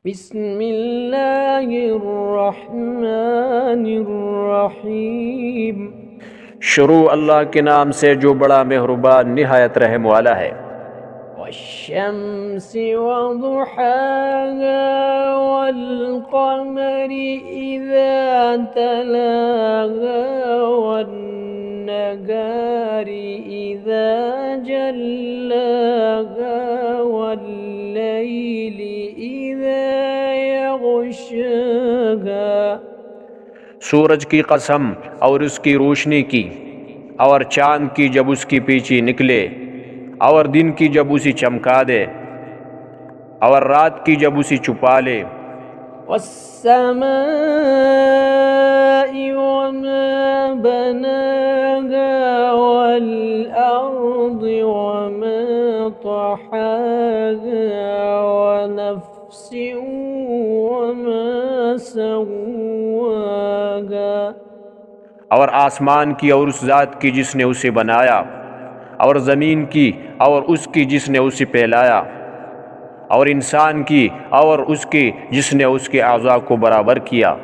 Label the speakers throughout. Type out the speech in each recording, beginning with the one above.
Speaker 1: بسم اللہ الرحمن الرحیم۔
Speaker 2: شروع اللہ کے نام سے جو بڑا مہربان نہایت رحم والا ہے۔
Speaker 1: والشمس وضحاها والقمر إذا تلاها والنهار إذا جلاها والليل إذا يغشاها۔
Speaker 2: سورج کی قسم اور اس کی روشنی کی، اور چاند کی جب اس کی پیچی نکلے، اور دن کی جب اسے چمکا دے، اور رات کی جب اسے چھپا لے۔
Speaker 1: والسماء وما بناها والأرض وما طحاها ونفس وما سواها۔
Speaker 2: اور آسمان کی اور اس ذات کی جس نے اسے بنایا، اور زمین کی اور اس کی جس نے اسے پھیلایا، اور انسان کی اور اس کی جس نے اس کے اعضاء کو برابر کیا۔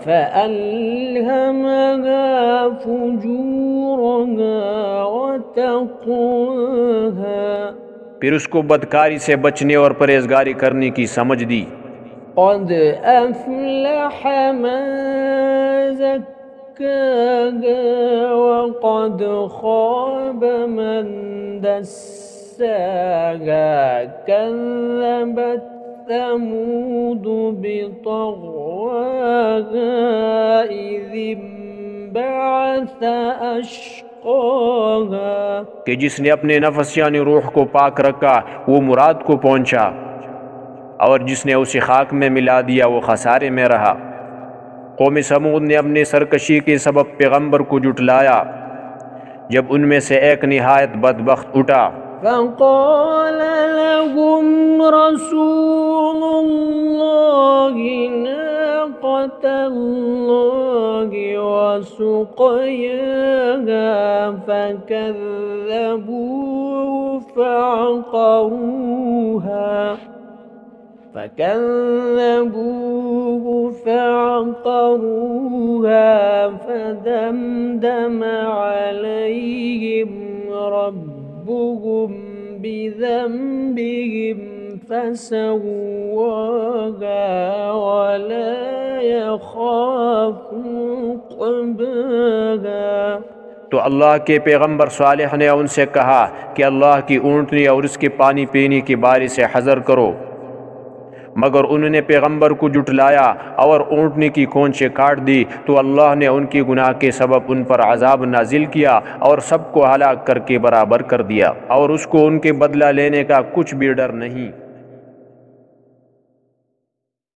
Speaker 1: فَأَلْهَمَهَا فُجُورَهَا وَتَقْوَاهَا۔
Speaker 2: پھر اس کو بدکاری سے بچنے اور پرہیزگاری کرنے کی سمجھ دی۔
Speaker 1: قَدْ أَفْلَحَ مَن زَكَّاهَا وَقَدْ خَابَ مَن دَسَّاهَا۔ كَذَّبَتْ ثَمُودُ بِطَغْوَاهَا إِذِ انبَعَثَ أَشْقَاهَا۔
Speaker 2: کہ جس نے اپنے نفس یعنی روح کو پاک رکھا وہ مراد کو پہنچا، اور جس نے اسے خاک میں ملا دیا وہ خسارے میں رہا۔ قوم سمود نے اپنے سرکشی کے سبب پیغمبر کو جھٹلایا جب ان میں سے ایک نہایت بدبخت اٹھا۔
Speaker 1: فَقَالَ لَهُمْ رَسُولُ اللَّهِ نَاقَةَ اللَّهِ وَسُقْيَاهَا فَكَذَّبُوهُ فَعَقَرُوهَا فَدَمْدَمَ عَلَيْهِمْ رَبُّهُمْ بِذَنبِهِمْ فَسَوَّاهَا وَلَا يَخَافُ عُقْبَاهَا۔
Speaker 2: تو اللہ کے پیغمبر صالح نے ان سے کہا کہ اللہ کی اونٹنی اور اس کے پانی پینے کی باری سے حذر کرو، مگر انہوں نے پیغمبر کو جھٹلایا اور اونٹنی کی کونچیں کاٹ دی، تو اللہ نے ان کی گناہ کے سبب ان پر عذاب نازل کیا اور سب کو ہلاک کر کے برابر کر دیا، اور اس کو ان کے بدلہ لینے کا کچھ بھی ڈر نہیں۔